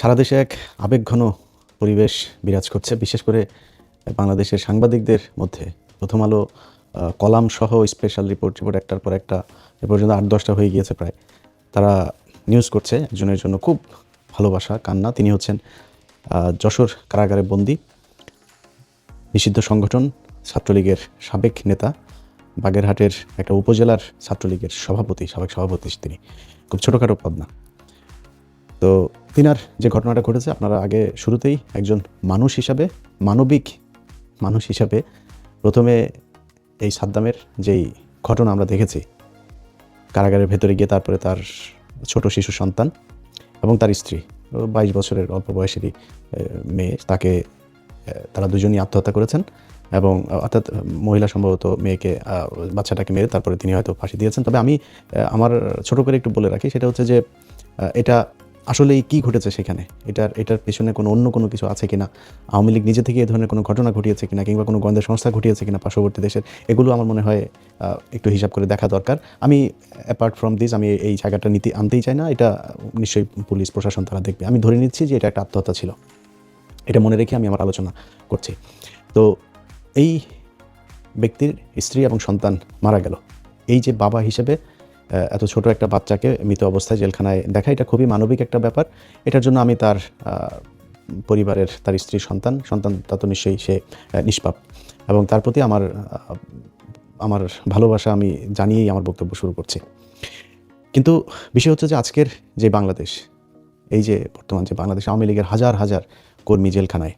সারা দেশে এক আবেগঘন পরিবেশ বিরাজ করছে, বিশেষ করে বাংলাদেশের সাংবাদিকদের মধ্যে। প্রথম আলো কলাম সহ স্পেশাল রিপোর্ট একটার পর একটা এ পর্যন্ত ৮-১০টা হয়ে গিয়েছে প্রায়। তারা নিউজ করছে একজনের জন্য খুব ভালোবাসা, কান্না। তিনি হচ্ছেন যশোর কারাগারে বন্দী নিষিদ্ধ সংগঠন ছাত্রলীগের সাবেক নেতা, বাগেরহাটের একটা উপজেলার ছাত্রলীগের সাবেক সভাপতি তিনি। খুব ছোটোখাটো পদ না। তো তিনার যে ঘটনাটা ঘটেছে, আপনারা আগে শুরুতেই একজন মানবিক মানুষ হিসাবে প্রথমে এই সাদ্দামের যেই ঘটনা আমরা দেখেছি, কারাগারের ভেতরে গিয়ে তারপরে তার ছোট শিশু সন্তান এবং তার স্ত্রী 22 বছরের অল্প বয়সেরই মেয়ে, তারা দুজনই আত্মহত্যা করেছেন। এবং অর্থাৎ মহিলা সম্ভবত বাচ্চাটাকে মেরে তারপরে তিনি হয়তো ফাঁসি দিয়েছেন। তবে আমি আমার ছোট করে একটু বলে রাখি, সেটা হচ্ছে যে এটা আসলেই কী ঘটেছে সেখানে, এটার পেছনে অন্য কোনো কিছু আছে কিনা, আওয়ামী লীগ নিজে থেকে এই ধরনের কোনো ঘটনা ঘটিয়েছে কিনা, কিংবা কোনো গোয়েন্দা সংস্থা ঘটিয়েছে কিনা পার্শ্ববর্তী দেশের, এগুলো আমার মনে হয় একটু হিসাব করে দেখা দরকার। আমি অ্যাপার্ট ফ্রম দিস আমি এই জায়গাটা আনতেই চাই না। এটা নিশ্চয়ই পুলিশ প্রশাসন তারা দেখবে। আমি ধরে নিচ্ছি যে এটা একটা আত্মহত্যা ছিল, এটা মনে রেখে আমি আমার আলোচনা করছি। তো এই ব্যক্তির স্ত্রী এবং সন্তান মারা গেল, এই যে বাবা হিসেবে এত ছোট একটা বাচ্চাকে মৃত অবস্থায় জেলখানায় দেখা, এটা খুবই মানবিক একটা ব্যাপার। এটার জন্য আমি তার পরিবারের, তার স্ত্রীর সন্তানটা তো নিশ্চয়ই সে নিষ্পাপ, এবং তার প্রতি আমার ভালোবাসা আমি জানিয়েই আমার বক্তব্য শুরু করছি। কিন্তু বিষয় হচ্ছে যে আজকের যে বাংলাদেশ, এই যে বর্তমান যে বাংলাদেশ, আওয়ামী লীগের হাজার হাজার কর্মী জেলখানায়,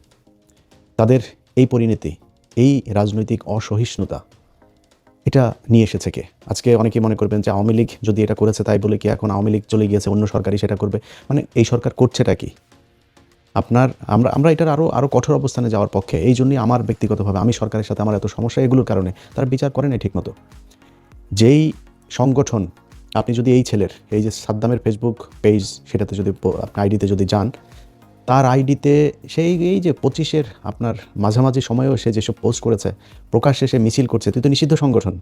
তাদের এই পরিণতি, এই রাজনৈতিক অসহিষ্ণুতা, এটা নিয়ে এসেছে কে? আজকে অনেকেই মনে করবেন যে আওয়ামী লীগ যদি এটা করেছে তাই বলে কি এখন আওয়ামী লীগ চলে গিয়েছে, অন্য সরকারই সেটা করবে? মানে এই সরকার করছেটা কি? আমরা এটার আরও কঠোর অবস্থানে যাওয়ার পক্ষে। এই জন্যই আমার ব্যক্তিগতভাবে আমি সরকারের সাথে আমার এত সমস্যা, এগুলোর কারণে তারা বিচার করে না ঠিকমতো। যেই সংগঠন, আপনি যদি এই ছেলের এই যে সাদ্দামের ফেসবুক পেজ, সেটাতে যদি আপনি আইডিতে যদি যান, তার আইডিতে এই যে 25-এর আপনার মাঝামাঝি সময়েও সে যেসব পোস্ট করেছে, প্রকাশ্যে সে মিছিল করছে। তুই তো নিষিদ্ধ সংগঠন,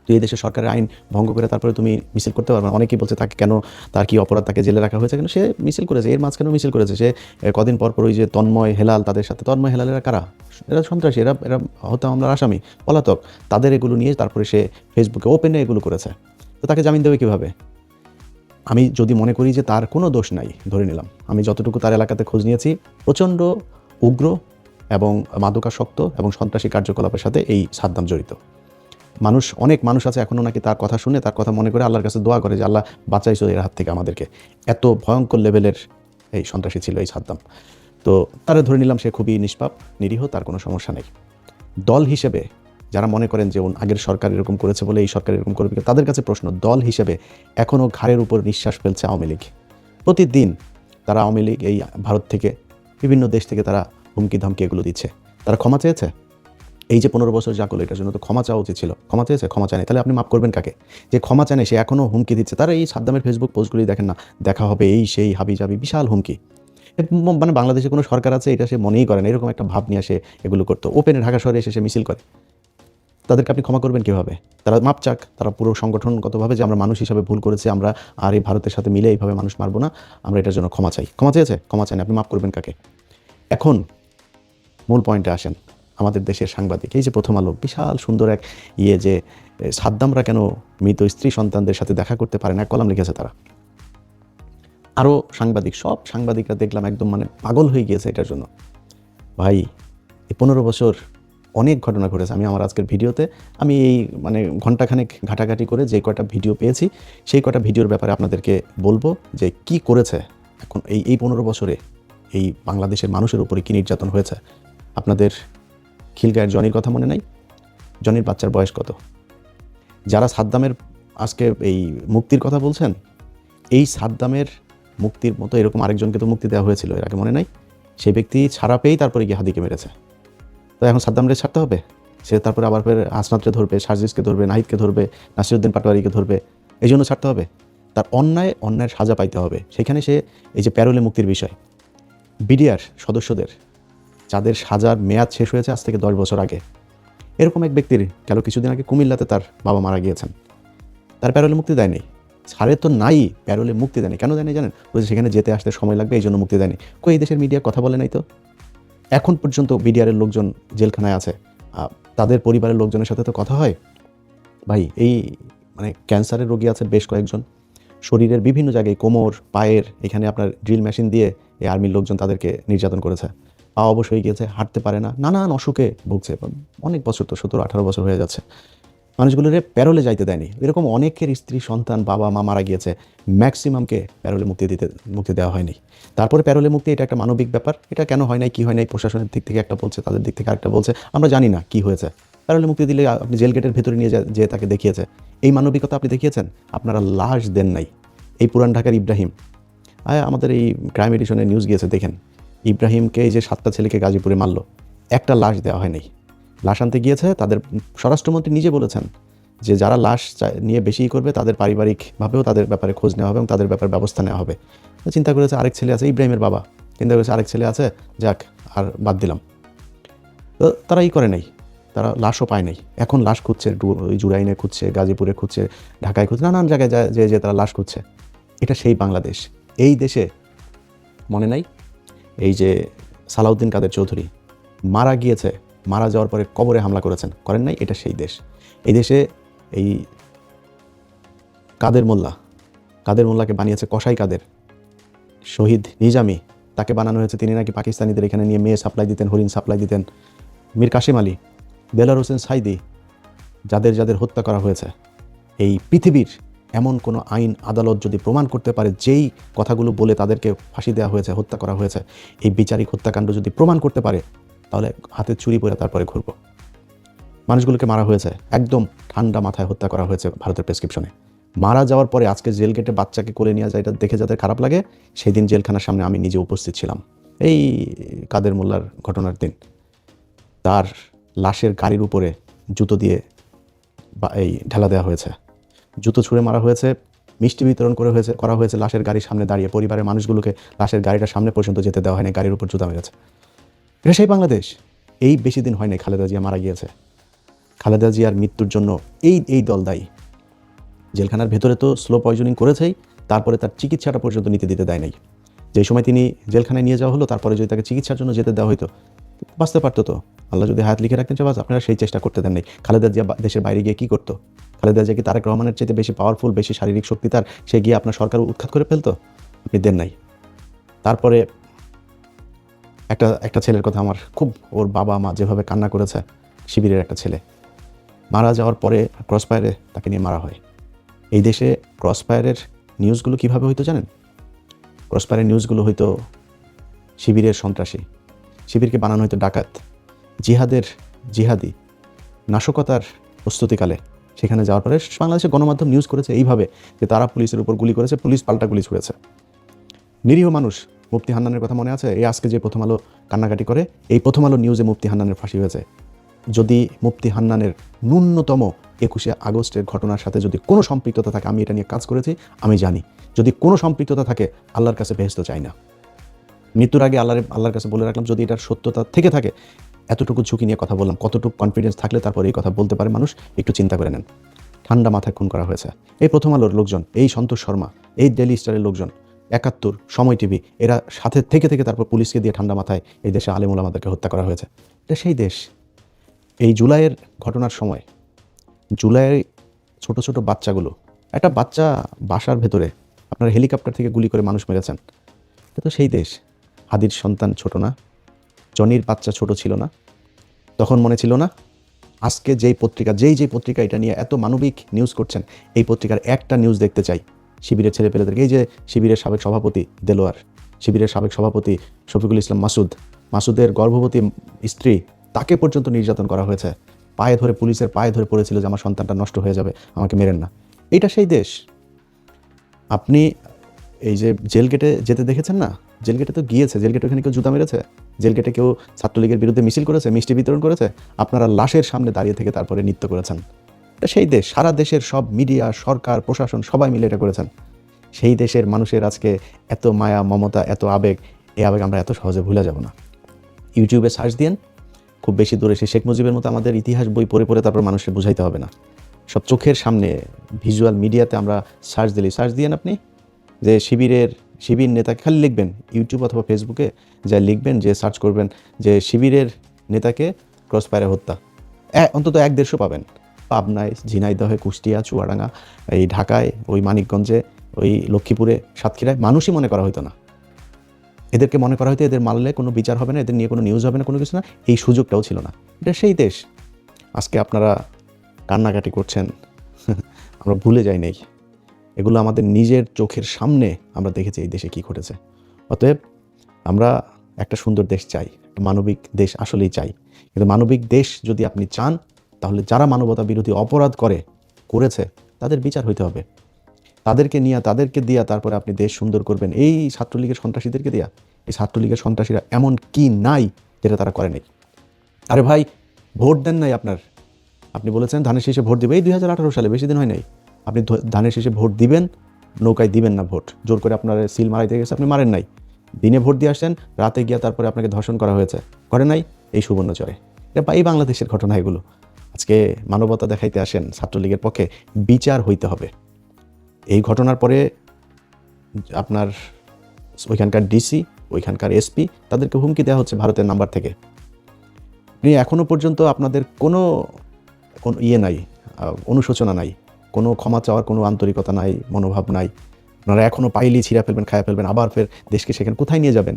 তুই এই দেশের সরকারের আইন ভঙ্গ করে তারপরে তুমি মিছিল করতে পারবে না। অনেকেই বলছে তাকে কেন, তার কি অপরাধ, তাকে জেলে রাখা হয়েছে কেন? সে মিছিল করেছে, এর মাঝখানেও মিছিল করেছে। সে কদিন পর ওই যে তন্ময় হেলাল, তাদের সাথে, তন্ময় হেলালেরা কারা? এরা সন্ত্রাসী, এরা হত্যা মামলার আসামি, পলাতক। তাদের এগুলো নিয়ে তারপরে সে ফেসবুকে ওপেনে এগুলো করেছে। তো তাকে জামিন দেবে কীভাবে? আমি যদি মনে করি যে তার কোনো দোষ নাই, ধরে নিলাম, আমি যতটুকু তার এলাকাতে খোঁজ নিয়েছি, প্রচণ্ড উগ্র এবং মাদকাসক্ত এবং সন্ত্রাসী কার্যকলাপের সাথে এই সাদ্দাম জড়িত। অনেক মানুষ আছে এখনও নাকি তার কথা শুনে, তার কথা মনে করে আল্লাহর কাছে দোয়া করে যে আল্লাহ বাঁচাইছো এর হাত থেকে আমাদেরকে। এত ভয়ঙ্কর লেভেলের এই সন্ত্রাসী ছিল এই সাদ্দাম। তো তারা ধরে নিলাম সে খুবই নিষ্পাপ, নিরীহ, তার কোনো সমস্যা নেই। দল হিসেবে যারা মনে করেন যে আগের সরকার এরকম করেছে বলে এই সরকার এরকম করবে, তাদের কাছে প্রশ্ন, দল হিসেবে এখনও ঘাড়ের উপর নিঃশ্বাস ফেলছে আওয়ামী লীগ। প্রতিদিন তারা আওয়ামী লীগ এই ভারত থেকে, বিভিন্ন দেশ থেকে তারা হুমকি ধামকি এগুলো দিচ্ছে। তারা ক্ষমা চেয়েছে? এই যে 15 বছর যা করলো, এটার জন্য তো ক্ষমা চাওয়া উচিত ছিল। ক্ষমা চেয়েছে? ক্ষমা চায়নি। তাহলে আপনি মাফ করবেন কাকে? যে ক্ষমা চায়নি সে এখনও হুমকি দিচ্ছে। তারা এই সাদ্দামের ফেসবুক পোস্টগুলি দেখেন না, দেখা হবে এই সেই হাবিজাবি বিশাল হুমকি। মানে বাংলাদেশে কোনো সরকার আছে এটা সে মনেই করে না, এরকম একটা ভাব নিয়ে সে এগুলো করতো। ওপেনে ঢাকা শহরে এসে সে মিছিল করে। তাদেরকে আপনি ক্ষমা করবেন কীভাবে? তারা মাপ চাক, তারা পুরো সংগঠনগতভাবে যে আমরা মানুষ হিসাবে ভুল করেছি, আমরা আর এই ভারতের সাথে মিলে এইভাবে মানুষ মারবো না, আমরা এটার জন্য ক্ষমা চাই। ক্ষমা চেয়েছে? ক্ষমা চায়নি। আপনি মাপ করবেন কাকে? এখন মূল পয়েন্টে আসেন। আমাদের দেশের সাংবাদিক, এই যে প্রথম আলো বিশাল সুন্দর এক যে সাদ্দামরা কেন মৃত স্ত্রী সন্তানদের সাথে দেখা করতে পারে না, কলাম লিখেছে তারা। আরও সব সাংবাদিকরা দেখলাম একদম পাগল হয়ে গিয়েছে এটার জন্য। ভাই, এই 15 বছর অনেক ঘটনা ঘটেছে। আমি আমার আজকের ভিডিওতে আমি এই ঘণ্টাখানেক ঘাটাঘাটি করে যে কয়টা ভিডিও পেয়েছি, সেই কয়টা ভিডিওর ব্যাপারে আপনাদেরকে বলবো যে কি করেছে এখন এই 15 বছরে এই বাংলাদেশের মানুষের উপরে কী নির্যাতন হয়েছে। আপনাদের খিলগাঁয়ের জনির কথা মনে নাই? জনির বাচ্চার বয়স কত? যারা সাদ্দামের আজকে এই মুক্তির কথা বলছেন, এই সাদ্দামের মুক্তির মতো এরকম আরেকজনকে তো মুক্তি দেওয়া হয়েছিল এর আগে, মনে নাই? সেই ব্যক্তি ছাড়া পেয়েই তারপরে গিয়ে হাদিকে মেরেছে। তো এখন সাদ্দামরে ছাড়তে হবে? সে তারপরে আবার ফের হাসনাতকে ধরবে, সার্জিসকে ধরবে, নাহিদকে ধরবে, নাসিরুদ্দিন পাটোয়ারিকে ধরবে, এই জন্য ছাড়তে হবে? তার অন্যায়ের সাজা পাইতে হবে। সেখানে সে এই যে প্যারোলে মুক্তির বিষয়, বিডিআর সদস্যদের যাদের সাজার মেয়াদ শেষ হয়েছে আজ থেকে 10 বছর আগে, এরকম এক ব্যক্তির গেল কিছুদিন আগে কুমিল্লাতে তার বাবা মারা গিয়েছেন, তার প্যারোলে মুক্তি দেয়নি। ছাড়ে তো নাই, প্যারোলে মুক্তি দেয়নি। কেন দেয়নি জানেন? বলছে সেখানে যেতে আসতে সময় লাগবে, এই জন্য মুক্তি দেয়নি। এই দেশের মিডিয়া কথা বলে নাই তো। এখন পর্যন্ত বিডিআরের লোকজন জেলখানায় আছে, তাদের পরিবারের লোকজনের সাথে তো কথা হয়। ভাই এই মানে ক্যান্সারের রোগী আছে বেশ কয়েকজন, শরীরের বিভিন্ন জায়গায় কোমর পায়ের এখানে আপনার ড্রিল মেশিন দিয়ে এই আর্মির লোকজন তাদেরকে নির্যাতন করেছে। পা অবশ হয়ে গিয়েছে, হাঁটতে পারে না, নানান অসুখে ভুগছে। অনেক বছর তো 17-18 বছর হয়ে যাচ্ছে। মানুষগুলোরে প্যারোলে যাইতে দেয়নি। এরকম অনেকের স্ত্রী সন্তান বাবা মা মারা গিয়েছে, ম্যাক্সিমামকে প্যারোলে মুক্তি দেওয়া হয়নি। তারপরে প্যারোলে মুক্তি এটা একটা মানবিক ব্যাপার, এটা কেন হয় নাই কী হয় নাই প্রশাসনের দিক থেকে একটা বলছে, তাদের দিক থেকে আরেকটা বলছে, আমরা জানি না কি হয়েছে। প্যারোলে মুক্তি দিলে আপনি জেল গেটের ভেতরে নিয়ে যে তাকে দেখিয়েছে, এই মানবিকতা আপনি দেখিয়েছেন? আপনারা লাশ দেন নাই। এই পুরান ঢাকার ইব্রাহিম, আমাদের এই ক্রাইম এডিশনের নিউজ গিয়েছে দেখেন, ইব্রাহিমকে এই যে 7টা ছেলেকে গাজীপুরে মারল, একটা লাশ দেওয়া হয় নাই। লাশ আনতে গিয়েছে, তাদের স্বরাষ্ট্রমন্ত্রী নিজে বলেছেন যে যারা লাশ নিয়ে বেশি করবে তাদের পারিবারিকভাবেও তাদের ব্যাপারে খোঁজ নেওয়া হবে এবং তাদের ব্যাপারে ব্যবস্থা নেওয়া হবে। চিন্তা করেছে আরেক ছেলে আছে, ইব্রাহিমের বাবা চিন্তা করেছে আরেক ছেলে আছে, যাক আর বাদ দিলাম। তো তারা করে নাই, তারা লাশও পায় নাই। এখন লাশ খুঁজছে, জুরাইনে খুঁজছে, গাজীপুরে খুঁজছে, ঢাকায় খুঁজছে, নানান জায়গায় যে তারা লাশ খুঁজছে। এটা সেই বাংলাদেশ। এই দেশে মনে নাই এই যে সালাউদ্দিন কাদের চৌধুরী মারা গিয়েছে, মারা যাওয়ার পরে কবরে হামলা করেন নাই? এটা সেই দেশ। এই দেশে এই কাদের মোল্লাকে বানিয়েছে কসাই কাদের, শহীদ নিজামী তাকে বানানো হয়েছে, তিনি নাকি পাকিস্তানিদের এখানে নিয়ে মেয়ে সাপ্লাই দিতেন, হরিণ সাপ্লাই দিতেন। মীর কাসেম আলী, দেলার হোসেন সাইদি, যাদের হত্যা করা হয়েছে, এই পৃথিবীর এমন কোনো আইন আদালত যদি প্রমাণ করতে পারে যেই কথাগুলো বলে তাদেরকে ফাঁসি দেওয়া হয়েছে, হত্যা করা হয়েছে, এই বিচারিক হত্যাকাণ্ড যদি প্রমাণ করতে পারে, তাহলে হাতে চুরি পরে তারপরে ঘুরব। মানুষগুলোকে মারা হয়েছে, একদম ঠান্ডা মাথায় হত্যা করা হয়েছে ভারতের প্রেসক্রিপশনে। মারা যাওয়ার পরে আজকে জেল গেটে বাচ্চাকে কোলে নিয়ে যায়, এটা দেখে যাদের খারাপ লাগে, সেই দিন জেলখানার সামনে আমি নিজে উপস্থিত ছিলাম, এই কাদের মোল্লার ঘটনার দিন। তার লাশের গাড়ির উপরে জুতো দিয়ে এই ঢেলা দেওয়া হয়েছে, জুতো ছুঁড়ে মারা হয়েছে, মিষ্টি বিতরণ করা হয়েছে লাশের গাড়ির সামনে দাঁড়িয়ে। পরিবারের মানুষগুলোকে লাশের গাড়িটার সামনে পর্যন্ত যেতে দেওয়া হয়নি, গাড়ির উপর জুতা মেরেছে। এটা সেই বাংলাদেশ। এই বেশি দিন হয় নাই খালেদা জিয়া মারা গিয়েছে। খালেদা জিয়ার মৃত্যুর জন্য এই দল দায়ী। জেলখানার ভেতরে তো স্লো পয়জনিং করেছেই, তারপরে তার চিকিৎসাটা পর্যন্ত নিতে দিতে দেয় নাই। যেই সময় তিনি জেলখানায় নিয়ে যাওয়া হলো, তারপরে যদি তাকে চিকিৎসার জন্য যেতে দেওয়া হতো, বাঁচতে পারতো তো। আল্লাহ যদি হায়াত লিখে রাখতেন বাস, আপনারা সেই চেষ্টা করতে দেন নাই। খালেদা জিয়া দেশের বাইরে গিয়ে কী করতো? খালেদা জিয়া কি তারেক রহমানের চেয়ে বেশি পাওয়ারফুল, বেশি শারীরিক শক্তি তার, সে গিয়ে আপনার সরকার উৎখাত করে ফেলতো? আপনি দেন নাই। তারপরে একটা ছেলের কথা আমার খুব, ওর বাবা মা যেভাবে কান্না করেছে, শিবিরের একটা ছেলে মারা যাওয়ার পরে ক্রসফায়ারে তাকে নিয়ে মারা হয়। এই দেশে ক্রসফায়ারের নিউজগুলো কীভাবে হইতো জানেন? ক্রসফায়ারের নিউজগুলো হয়তো শিবিরের সন্ত্রাসী, শিবিরকে বানানো হয়তো ডাকাত, জিহাদি নাশকতার প্রস্তুতিকালে সেখানে যাওয়ার পরে বাংলাদেশের গণমাধ্যম নিউজ করেছে এইভাবে যে তারা পুলিশের উপর গুলি করেছে, পুলিশ পাল্টা গুলি ছুড়েছে। নিরীহ মানুষ, মুফতি হান্নানের কথা মনে আছে? এই আজকে যে প্রথম আলো কান্নাকাটি করে, এই প্রথম আলো নিউজে মুফতি হান্নানের ফাঁসি হয়েছে। যদি মুফতি হান্নানের ন্যূনতম 21শে আগস্টের ঘটনার সাথে যদি কোনো সম্পৃক্ততা থাকে, আমি এটা নিয়ে কাজ করেছি, আমি জানি, যদি কোনো সম্পৃক্ততা থাকে আল্লাহর কাছে বেহেশত চাই না। মৃত্যুর আগে আল্লাহর কাছে বলে রাখলাম, যদি এটার সত্যতা থেকে থাকে, এতটুকু ঝুঁকি নিয়ে কথা বললাম, কতটুকু কনফিডেন্স থাকলে তারপর এই কথা বলতে পারে মানুষ, একটু চিন্তা করে নেন। ঠান্ডা মাথায় খুন করা হয়েছে। এই প্রথম আলোর লোকজন, এই সন্তোষ শর্মা, এই ডেইলি স্টারের লোকজন, 71, সময় টিভি, এরা সাথে থেকে তারপর পুলিশকে দিয়ে ঠান্ডা মাথায় এই দেশে আলেম ওলামাদেরকে হত্যা করা হয়েছে। এটা সেই দেশ। এই জুলাইয়ের ঘটনার সময়, জুলাইয়ের ছোট ছোট বাচ্চাগুলো, একটা বাচ্চা বাসার ভেতরে আপনার হেলিকপ্টার থেকে গুলি করে মানুষ মেরেছেন, এটা তো সেই দেশ। হাদির সন্তান ছোট না, জনির বাচ্চা ছোট ছিল না, তখন মনে ছিল না? আজকে যেই পত্রিকা এটা নিয়ে এত মানবিক নিউজ করছেন, এই পত্রিকার একটা নিউজ দেখতে চাই শিবিরের ছেলেপেলেদেরকে। এই যে শিবিরের সাবেক সভাপতি দেলোয়ার, শিবিরের সাবেক সভাপতি শফিকুল ইসলাম মাসুদের গর্ভবতী স্ত্রী, তাকে পর্যন্ত নির্যাতন করা হয়েছে। পুলিশের পায়ে ধরে পড়েছিল যে আমার সন্তানটা নষ্ট হয়ে যাবে, আমাকে মেরেন না। এইটা সেই দেশ। আপনি এই যে জেল গেটে যেতে দেখেছেন না? জেল গেটে তো গিয়েছে, জেল গেটে ওখানে কেউ জুতা মেরেছে, জেল গেটে কেউ ছাত্রলীগের বিরুদ্ধে মিছিল করেছে, মিষ্টি বিতরণ করেছে, আপনারা লাশের সামনে দাঁড়িয়ে থেকে তারপরে নৃত্য করেছেন। এটা সেই দেশ। সারা দেশের সব মিডিয়া, সরকার, প্রশাসন সবাই মিলে এটা করেছেন। সেই দেশের মানুষের আজকে এত মায়া, মমতা, এত আবেগ, এই আবেগ আমরা এত সহজে ভুলে যাব না। ইউটিউবে সার্চ দিন, খুব বেশি দূরে সেই শেখ মুজিবের মতো আমাদের ইতিহাস বই পড়ে তারপর মানুষকে বুঝাইতে হবে না। সব চোখের সামনে ভিজুয়াল মিডিয়াতে আমরা সার্চ দিয়েন আপনি যে শিবির নেতাকে খালি লিখবেন ইউটিউব অথবা ফেসবুকে যা লিখবেন যে সার্চ করবেন যে শিবিরের নেতাকে ক্রসফায়ারে হত্যা, অন্তত 1-150 পাবেন। পাবনায়, ঝিনাইদহে, কুষ্টিয়া, চুয়াডাঙ্গা, এই ঢাকায়, ওই মানিকগঞ্জে, ওই লক্ষ্মীপুরে, সাতক্ষীরায় মানুষই মনে করা হতো না। এদেরকে মনে করা হয়তো এদের মারলে কোনো বিচার হবে না, এদের নিয়ে কোনো নিউজ হবে না, কোনো কিছু না, এই সুযোগটাও ছিল না। এটা সেই দেশ। আজকে আপনারা কান্নাকাটি করছেন, আমরা ভুলে যাই নাই। এগুলো আমাদের নিজের চোখের সামনে আমরা দেখেছি এই দেশে কী ঘটেছে। অতএব আমরা একটা সুন্দর দেশ চাই, মানবিক দেশ আসলেই চাই। কিন্তু মানবিক দেশ যদি আপনি চান, তাহলে যারা মানবতা বিরোধী অপরাধ করেছে তাদের বিচার হইতে হবে। তাদেরকে দিয়া তারপরে আপনি দেশ সুন্দর করবেন। এই ছাত্রলীগের সন্ত্রাসীদেরকে দিয়া, এই ছাত্রলীগের সন্ত্রাসীরা এমন কি নাই যেটা তারা করেনি। আরে ভাই, ভোট দেন নাই আপনি বলেছেন ধানের শীষে ভোট দিবে, এই 2018 সালে, বেশি দিন হয় নাই। আপনি ধানের শীষে ভোট দিবেন, নৌকায় দিবেন না ভোট, জোর করে আপনার সিল মারাইতে গেছে, আপনি মারেন নাই। দিনে ভোট দিয়ে আসছেন, রাতে গিয়া তারপরে আপনাকে ধর্ষণ করা হয়েছে, করে নাই এই সুবর্ণচরে। এটা এই বাংলাদেশের ঘটনা এগুলো। আজকে মানবতা দেখাইতে আসেন ছাত্রলীগের পক্ষে, বিচার হইতে হবে। এই ঘটনার পরে আপনার ওইখানকার ডিসি, ওইখানকার এসপি, তাদেরকে হুমকি দেওয়া হচ্ছে ভারতের নাম্বার থেকে। এখনও পর্যন্ত আপনাদের কোনো নাই, অনুশোচনা নাই, কোনো ক্ষমা চাওয়ার কোনো আন্তরিকতা নাই, মনোভাব নাই। আপনারা এখনও পাইলেই ছিঁড়া ফেলবেন, খায়া ফেলবেন, আবার ফের দেশকে সেখানে কোথায় নিয়ে যাবেন?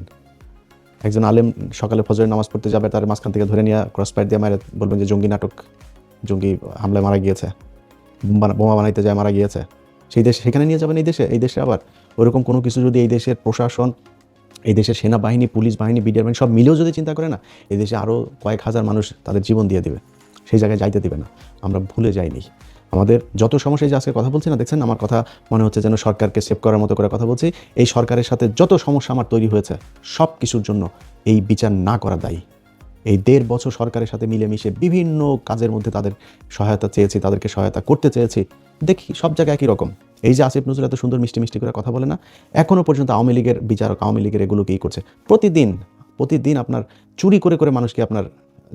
একজন আলেম সকালে ফজরের নামাজ পড়তে যাবে, তার মাঝখান থেকে ধরে নিয়ে ক্রসফায়ার দিয়ে মারে বলবেন যে জঙ্গি নাটক, জঙ্গি হামলায় মারা গিয়েছে, বোমা বানাইতে যায় মারা গিয়েছে। সেই দেশে সেখানে নিয়ে যাবেন। এই দেশে আবার ওরকম কোনো কিছু যদি এই দেশের প্রশাসন, এই দেশের সেনাবাহিনী, পুলিশ বাহিনী, বিডিআর বাহিনী সব মিলেও যদি চিন্তা করে না, এই দেশে আরও কয়েক হাজার মানুষ তাদের জীবন দিয়ে দেবে, সেই জায়গায় যাইতে দেবে না। আমরা ভুলে যাইনি আমাদের যত সমস্যা। যে আজকে কথা বলছি না, দেখছেন আমার কথা মনে হচ্ছে যেন সরকারকে সেভ করার মতো করে কথা বলছি। এই সরকারের সাথে যত সমস্যা আমার তৈরি হয়েছে, সব কিছুর জন্য এই বিচার না করা দায়ী। এই 1.5 বছর সরকারের সাথে মিলেমিশে বিভিন্ন কাজের মধ্যে তাদের সহায়তা চেয়েছি, তাদেরকে সহায়তা করতে চেয়েছি, দেখি সব জায়গায় একই রকম। এই যে আসিফ নজরুল এত সুন্দর মিষ্টি করে কথা বলে না, এখনও পর্যন্ত আওয়ামী লীগের বিচারক, আওয়ামী লীগের এগুলোকেই করছে। প্রতিদিন আপনার চুরি করে মানুষকে আপনার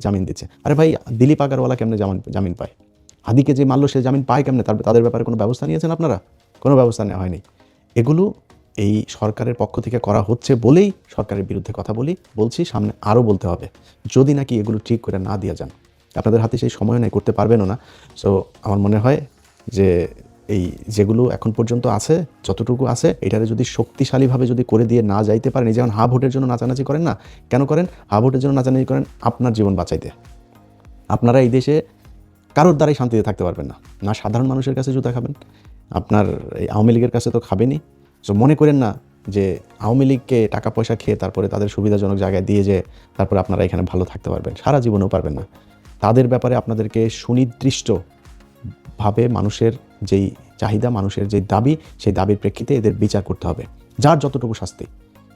জামিন দিচ্ছে। আরে ভাই, দিলীপ আগারওয়ালা কেমনে জামিন পায়? হাদিকে যে মারল সে জামিন পায় কেমনে? তাদের ব্যাপারে কোনো ব্যবস্থা নিয়েছেন আপনারা? কোনো ব্যবস্থা নেওয়া হয়নি। এগুলো এই সরকারের পক্ষ থেকে করা হচ্ছে বলেই সরকারের বিরুদ্ধে কথা বলছি, সামনে আরও বলতে হবে, যদি নাকি এগুলো ঠিক করে না দিয়ে যান। আপনাদের হাতে সেই সময় নেই, করতে পারবেনও না। সো আমার মনে হয় যে এই যেগুলো এখন পর্যন্ত আছে, যতটুকু আছে, এটারে যদি শক্তিশালীভাবে যদি করে দিয়ে না যাইতে পারেন, এই যেমন ভোটের জন্য নাচানাচি করেন না, কেন করেন? ভোটের জন্য নাচানাচি করেন আপনার জীবন বাঁচাইতে। আপনারা এই দেশে কারোর দ্বারাই শান্তিতে থাকতে পারবেন না, না সাধারণ মানুষের কাছে জুতা খাবেন, আপনার এই আওয়ামী লীগের কাছে তো খাবেনই। সো মনে করেন না যে আওয়ামী লীগকে টাকা পয়সা খেয়ে তারপরে তাদের সুবিধাজনক জায়গায় দিয়ে যে তারপরে আপনারা এখানে ভালো থাকতে পারবেন, সারা জীবনেও পারবেন না। তাদের ব্যাপারে আপনাদেরকে সুনির্দিষ্টভাবে মানুষের যেই চাহিদা, মানুষের যেই দাবি, সেই দাবির প্রেক্ষিতে এদের বিচার করতে হবে, যার যতটুকু শাস্তি।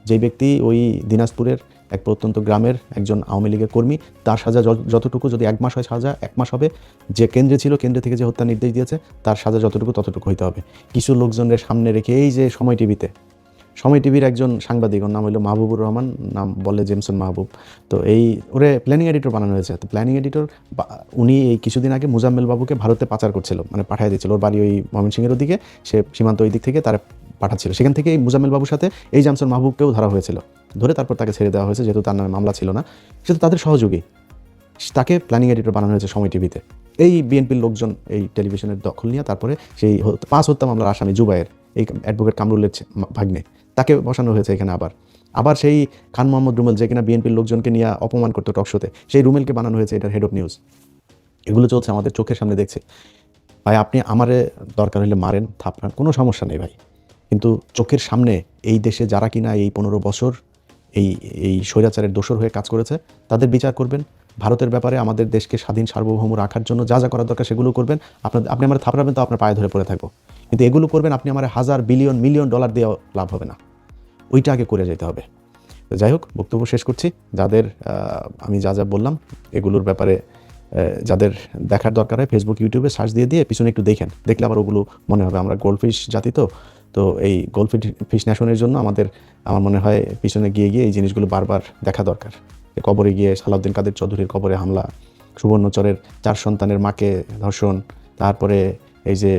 যেই ব্যক্তি ওই দিনাজপুরের এক প্রত্যন্ত গ্রামের একজন আওয়ামী লীগের কর্মী, তার সাজা যতটুকু, যদি 1 মাস হয় সাজা 1 মাস হবে। যে কেন্দ্রে ছিল, কেন্দ্রে থেকে যে হত্যার নির্দেশ দিয়েছে, তার সাজা যতটুকু ততটুকু হইতে হবে। কিছু লোকজনের সামনে রেখে এই যে সময় টিভির একজন সাংবাদিক, ওর নাম হলো মাহবুবুর রহমান, নাম বলে জেমসন মাহবুব। তো ওরে প্ল্যানিং এডিটর বানানো হয়েছে। তো প্ল্যানিং এডিটর উনি এই কিছুদিন আগে মুজাম্মেল বাবুকে ভারতে পাচার করছিল, মানে পাঠিয়ে দিচ্ছিল। ওর বাড়ি ওই ময়মনসিংহের ওদিকে, সে সীমান্ত ওই দিক থেকে তারা পাঠাচ্ছিল। সেখান থেকে এই মুজাম্মেল বাবুর সাথে এই জেমসন মাহবুবকেও ধরা হয়েছিল, ধরে তারপর তাকে ছেড়ে দেওয়া হয়েছে, যেহেতু তার নামে মামলা ছিল না। সেটা তাদের সহযোগী, তাকে প্ল্যানিং এডিটর বানানো হয়েছে সময় টিভিতে। এই বিএনপির লোকজন এই টেলিভিশনের দখল নিয়ে তারপরে সেই 5 হত্যা মামলার আসামি জুবায়ের, এই অ্যাডভোকেট কামরুলের ভাগ্নে, তাকে বসানো হয়েছে এখানে। আবার সেই খান মোহাম্মদ রুমেল, যে কিনা বিএনপির লোকজনকে নিয়ে অপমান করতো টকশোতে, সেই রুমেলকে বানানো হয়েছে এটার হেড অফ নিউজ। এগুলো চলছে আমাদের চোখের সামনে, দেখছে। ভাই, আপনি আমারে দরকার হলে মারেন, থাপড়ান, কোনো সমস্যা নেই ভাই, কিন্তু চোখের সামনে এই দেশে যারা কিনা এই 15 বছর এই স্বৈরাচারের দোসর হয়ে কাজ করেছে, তাদের বিচার করবেন। ভারতের ব্যাপারে আমাদের দেশকে স্বাধীন সার্বভৌম রাখার জন্য যা করার দরকার সেগুলো করবেন। আপনি আমার থাপড়াবেন তো আপনার পায়ে ধরে পড়ে থাকবো, কিন্তু এগুলো করবেন আপনি আমার $1,000 বিলিয়ন মিলিয়ন ডলার দিয়ে লাভ হবে না, ওইটা আগে করে যেতে হবে। তো যাই হোক, বক্তব্য শেষ করছি। যাদের আমি যা বললাম এগুলোর ব্যাপারে যাদের দেখার দরকার হয়, ফেসবুক, ইউটিউবে সার্চ দিয়ে পিছনে একটু দেখলে আবার ওগুলো মনে হবে। আমরা গোল্ডফিশ জাতি, তো এই গোল্ডফিশ ন্যাশনের জন্য আমার মনে হয় পিছনে গিয়ে এই জিনিসগুলো বারবার দেখা দরকার। কবরে গিয়ে সালাউদ্দিন কাদের চৌধুরীর কবরে হামলা, সুবর্ণচরের 4 সন্তানের মাকে ধর্ষণ, তারপরে এই যে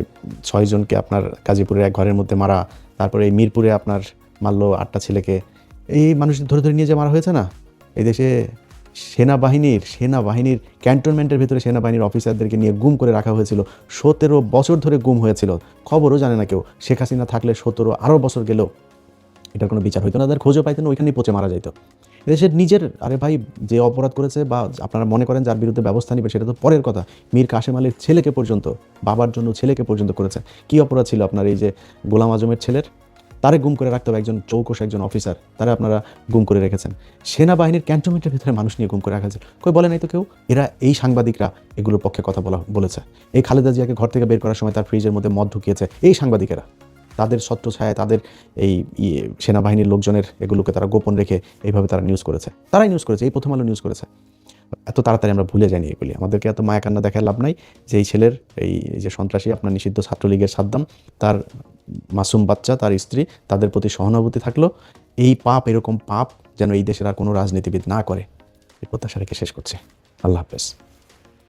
6 জনকে আপনার গাজীপুরের এক ঘরের মধ্যে মারা, তারপরে এই মিরপুরে আপনার মারলো 8টা ছেলেকে, এই মানুষদের ধরে ধরে নিয়ে যে মারা হয়েছে না, এই দেশে সেনাবাহিনীর ক্যান্টনমেন্টের ভিতরে সেনাবাহিনীর অফিসারদেরকে নিয়ে গুম করে রাখা হয়েছিল, 17 বছর ধরে গুম হয়েছিল, খবরও জানে না কেউ। শেখ হাসিনা থাকলে 17 আরও বছর গেলেও এটার কোনো বিচার হইতো না, তাদের খোঁজও পাইতেন, ওইখানেই পচে মারা যাইতো। দেশের নিজের, আরে ভাই, যে অপরাধ করেছে বা আপনারা মনে করেন যার বিরুদ্ধে ব্যবস্থা নেবে সেটা তো পরের কথা, মীর কাশেম আলীর ছেলেকে পর্যন্ত, বাবার জন্য ছেলেকে পর্যন্ত করেছে। কী অপরাধ ছিল আপনার এই যে গোলাম আজমের ছেলের? তারে গুম করে রাখতে হবে, একজন চৌকস একজন অফিসার, তারা আপনারা গুম করে রেখেছেন। সেনাবাহিনীর ক্যান্টনমেন্টের ভিতরে মানুষ নিয়ে গুম করে রাখা হয়েছে, কই বলে নাই তো কেউ। এরা, এই সাংবাদিকরা এগুলোর পক্ষে কথা বলেছে। এই খালেদা জিয়াকে ঘর থেকে বের করার সময় তার ফ্রিজের মধ্যে মদ ঢুকিয়েছে এই সাংবাদিকেরা, তাদের ছত্রছায়ায়, তাদের এই সেনাবাহিনীর লোকজনের এগুলোকে তারা গোপন রেখে এইভাবে তারা নিউজ করেছে, তারাই নিউজ করেছে, এই প্রথম আলো নিউজ করেছে। এত তাড়াতাড়ি আমরা ভুলে যাইনি এগুলি, আমাদেরকে এত মায়া কান্না দেখায় লাভ নাই। যে এই ছেলের, এই যে সন্ত্রাসী আপনার নিষিদ্ধ ছাত্রলীগের সাদ্দাম, তার মাসুম বাচ্চা, তার স্ত্রী, তাদের প্রতি সহানুভূতি থাকলো। এই পাপ, এরকম পাপ যেন এই দেশের আর কোনো রাজনীতিবিদ না করে, এই প্রত্যাশা রেখে শেষ করছে। আল্লাহ হাফেজ।